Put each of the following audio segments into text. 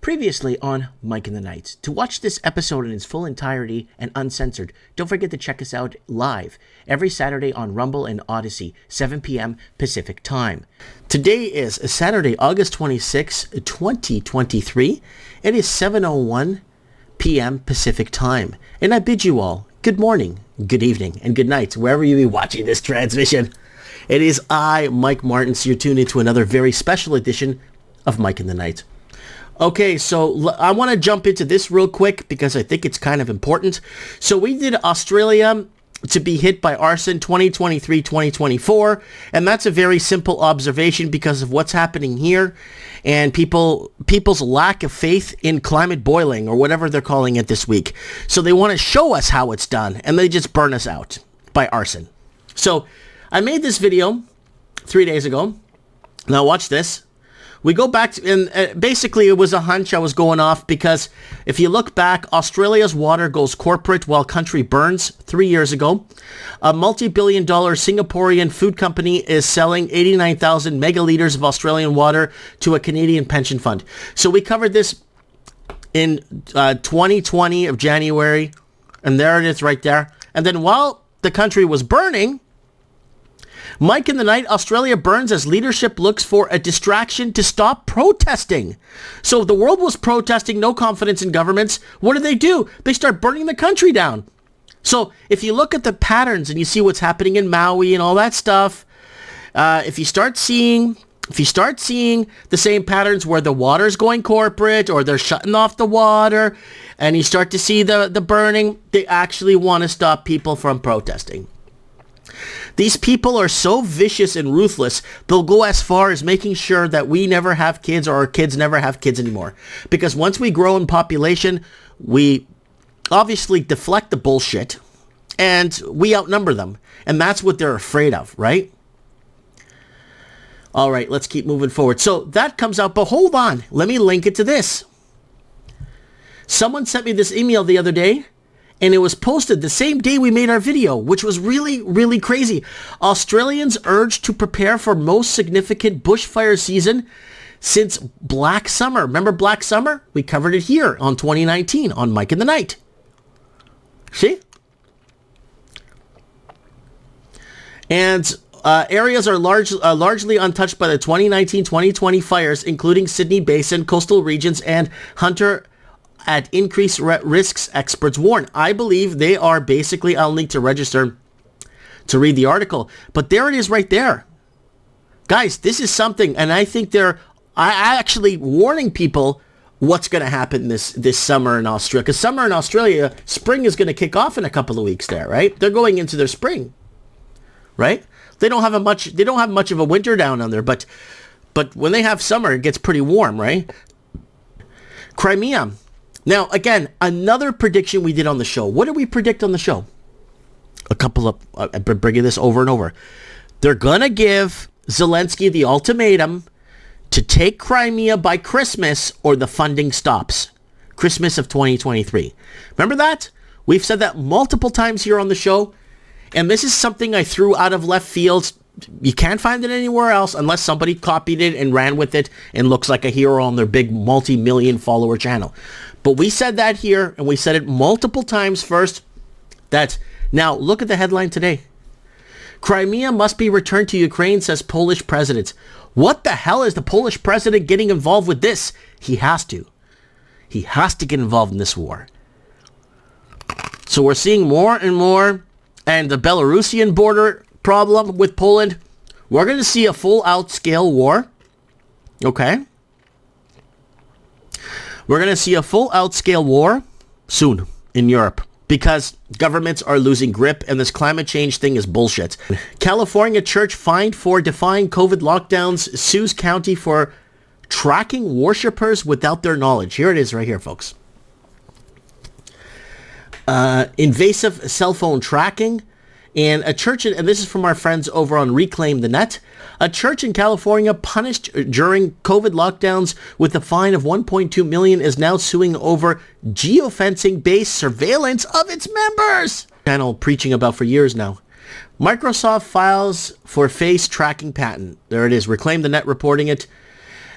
Previously on Mike in the Night. To watch this episode in its full entirety and uncensored, don't forget to check us out live every Saturday on Rumble and Odyssey, 7 p.m. Pacific Time. Today is Saturday, August 26, 2023. It is 7:01 p.m. Pacific Time. And I bid you all good morning, good evening, and good night, wherever you be watching this transmission. It is I, Mike Martin, so you're tuned into another very special edition of Mike in the Night. Okay, so I want to jump into this real quick because I think it's kind of important. So we did Australia to be hit by arson 2023-2024, and that's a very simple observation because of what's happening here and people's lack of faith in climate boiling or whatever they're calling it this week. So they want to show us how it's done, and they just burn us out by arson. So I made this video 3 days ago. Now watch this. We go back to, and basically it was a hunch I was going off because if you look back, Australia's water goes corporate while country burns 3 years ago. A multi-billion-dollar Singaporean food company is selling 89,000 megaliters of Australian water to a Canadian pension fund. So we covered this in 2020 of January, and there it is right there. And then while the country was burning, Mike in the Night, Australia burns as leadership looks for a distraction to stop protesting. So the world was protesting, no confidence in governments. What do? They start burning the country down. So if you look at the patterns and you see what's happening in Maui and all that stuff, if you start seeing the same patterns where the water's going corporate or they're shutting off the water and you start to see the burning, they actually want to stop people from protesting. These people are so vicious and ruthless, they'll go as far as making sure that we never have kids or our kids never have kids anymore. Because once we grow in population, we obviously deflect the bullshit and we outnumber them. And that's what they're afraid of, right? All right, let's keep moving forward. So that comes out, but hold on. Let me link it to this. Someone sent me this email the other day. And it was posted the same day we made our video, which was really, really crazy. Australians urged to prepare for most significant bushfire season since Black Summer. Remember Black Summer? We covered it here on 2019 on Mike in the Night. See? And areas are largely untouched by the 2019-2020 fires, including Sydney Basin, coastal regions, and Hunter at increased risks, experts warn. I believe they are basically, I'll need to register to read the article, but there it is right there. Guys, this is something, and I think I actually warning people what's going to happen this summer in Australia, because summer in Australia, spring is going to kick off in a couple of weeks there, right? They're going into their spring, right? They don't have much of a winter down under, but when they have summer, it gets pretty warm, right? Crimea. Now, again, another prediction we did on the show. What did we predict on the show? I've been bringing this over and over. They're going to give Zelensky the ultimatum to take Crimea by Christmas or the funding stops. Christmas of 2023. Remember that? We've said that multiple times here on the show. And this is something I threw out of left field. You can't find it anywhere else unless somebody copied it and ran with it and looks like a hero on their big multi-million follower channel. But we said that here, and we said it multiple times first, that now look at the headline today. Crimea must be returned to Ukraine, says Polish president. What the hell is the Polish president getting involved with this? He has to. He has to get involved in this war. So we're seeing more and more, and the Belarusian border problem with Poland, we're going to see a full-out scale war. Okay? We're going to see a full-out scale war soon in Europe because governments are losing grip and this climate change thing is bullshit. California church fined for defying COVID lockdowns, sues county for tracking worshippers without their knowledge. Here it is right here, folks. Invasive cell phone tracking. And a church, and this is from our friends over on Reclaim the Net, a church in California punished during COVID lockdowns with a fine of $1.2 million is now suing over geofencing-based surveillance of its members. Channel preaching about for years now. Microsoft files for face tracking patent. There it is. Reclaim the Net reporting it.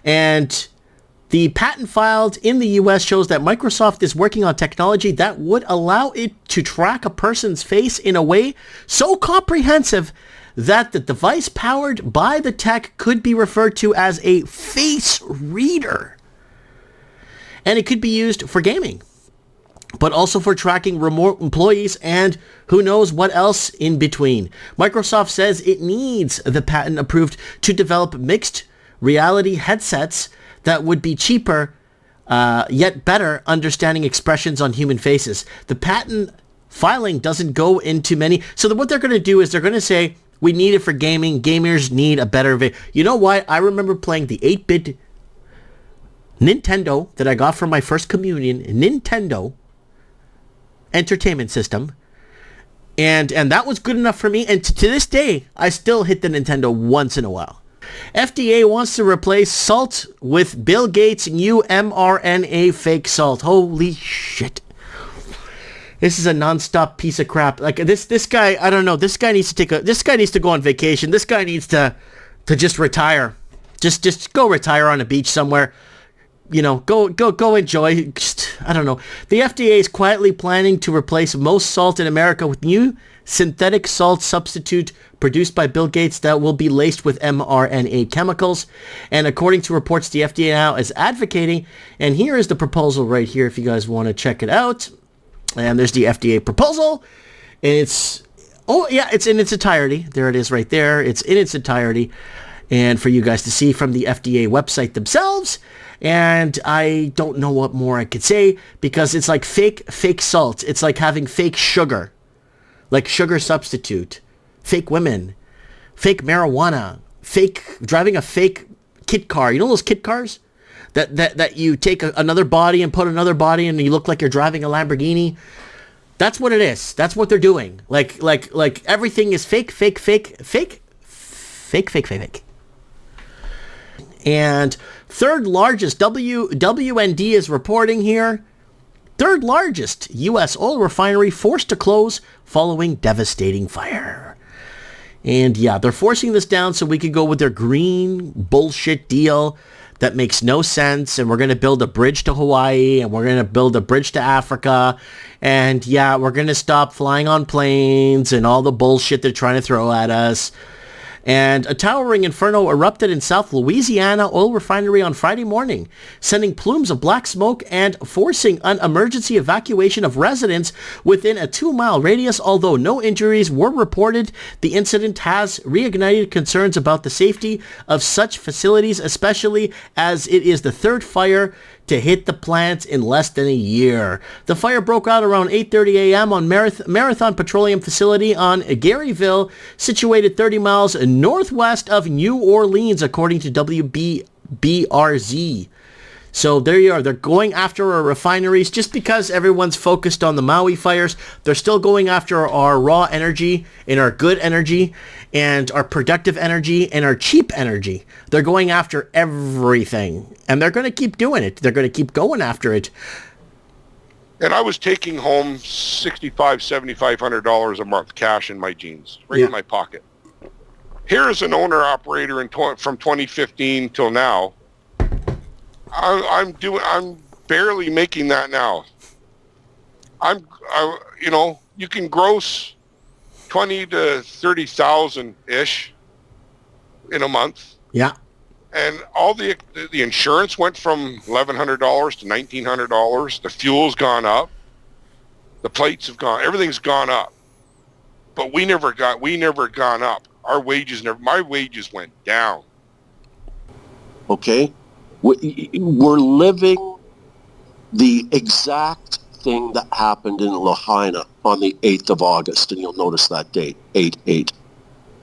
And The patent filed in the US shows that Microsoft is working on technology that would allow it to track a person's face in a way so comprehensive that the device powered by the tech could be referred to as a face reader. And it could be used for gaming, but also for tracking remote employees and who knows what else in between. Microsoft says it needs the patent approved to develop mixed reality headsets that would be cheaper, yet better understanding expressions on human faces. The patent filing doesn't go into many. So what they're going to do is they're going to say, we need it for gaming. Gamers need a better... You know why? I remember playing the 8-bit Nintendo that I got from my first communion, Nintendo Entertainment System. And that was good enough for me. And to this day, I still hit the Nintendo once in a while. FDA wants to replace salt with Bill Gates' new mRNA fake salt. Holy shit. This is a non-stop piece of crap. Like this guy, I don't know. This guy needs to go on vacation. This guy needs to just retire. Just go retire on a beach somewhere. You know, go enjoy. Just, I don't know. The FDA is quietly planning to replace most salt in America with new synthetic salt substitute produced by Bill Gates that will be laced with mRNA chemicals. And according to reports, the FDA now is advocating, and here is the proposal right here if you guys want to check it out. And there's the FDA proposal. And it's in its entirety. There it is right there. It's in its entirety. And for you guys to see from the FDA website themselves. And I don't know what more I could say because it's like fake salt. It's like having fake sugar. Like sugar substitute, fake women, fake marijuana, driving a fake kit car. You know those kit cars that you take another body and put another body and you look like you're driving a Lamborghini? That's what it is. That's what they're doing. Like everything is fake. And third largest, WND is reporting here, third largest U.S. oil refinery forced to close following devastating fire. And yeah, they're forcing this down so we could go with their green bullshit deal that makes no sense. And we're going to build a bridge to Hawaii and we're going to build a bridge to Africa. And yeah, we're going to stop flying on planes and all the bullshit they're trying to throw at us. And a towering inferno erupted in South Louisiana oil refinery on Friday morning, sending plumes of black smoke and forcing an emergency evacuation of residents within a 2-mile radius. Although no injuries were reported, the incident has reignited concerns about the safety of such facilities, especially as it is the third fire to hit the plant in less than a year. The fire broke out around 8:30 a.m. on Marathon Petroleum Facility on Garyville, situated 30 miles northwest of New Orleans, according to WBRZ. So there you are. They're going after our refineries just because everyone's focused on the Maui fires. They're still going after our raw energy and our good energy and our productive energy and our cheap energy. They're going after everything. And they're going to keep doing it. They're going to keep going after it. And I was taking home $7,500 a month cash in my jeans, right in my pocket. Here is an owner-operator from 2015 till now. I'm barely making that now. You can gross 20 to 30,000 ish in a month. Yeah. And all the insurance went from $1,100 to $1,900. The fuel's gone up. The plates have gone. Everything's gone up. But we never gone up. Our wages my wages went down. Okay. We're living the exact thing that happened in Lahaina on the 8th of August, and you'll notice that date, 8/8,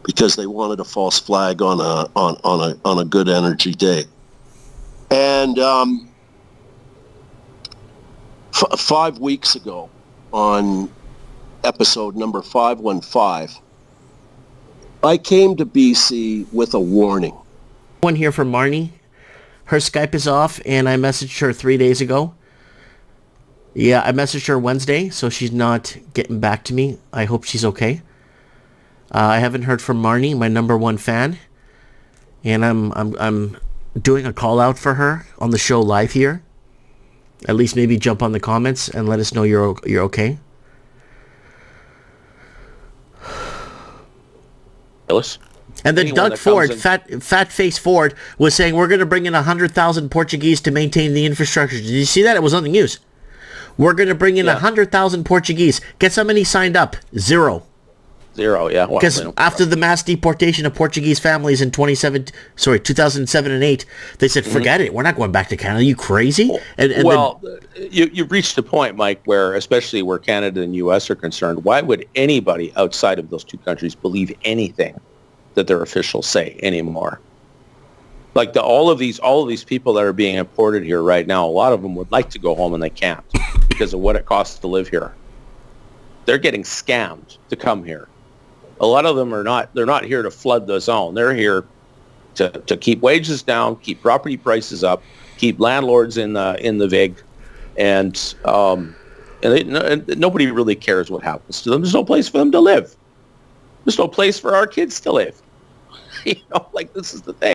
because they wanted a false flag on a good energy day. And 5 weeks ago, on episode number 515, I came to BC with a warning. One here from Marnie. Her Skype is off, and I messaged her 3 days ago. Yeah, I messaged her Wednesday, so she's not getting back to me. I hope she's okay. I haven't heard from Marnie, my number one fan, and I'm doing a call out for her on the show live here? At least maybe jump on the comments and let us know you're okay. Phyllis? And then Anyone Doug Ford, fat face Ford, was saying we're going to bring in 100,000 Portuguese to maintain the infrastructure. Did you see that? It was on the news. We're going to bring in 100,000 Portuguese. Guess how many signed up? Zero. Yeah. Because after the mass deportation of Portuguese families in 2007 and 8, they said, forget it. We're not going back to Canada. Are you crazy? You've reached a point, Mike, where, especially where Canada and U.S. are concerned, why would anybody outside of those two countries believe anything that their officials say anymore? Like all of these people that are being imported here right now, a lot of them would like to go home and they can't because of what it costs to live here. They're getting scammed to come here. A lot of them they're not here to flood the zone. They're here to keep wages down, keep property prices up, keep landlords in the vig, and nobody really cares what happens to them. There's no place for them to live. There's no place for our kids to live. Like, this is the thing.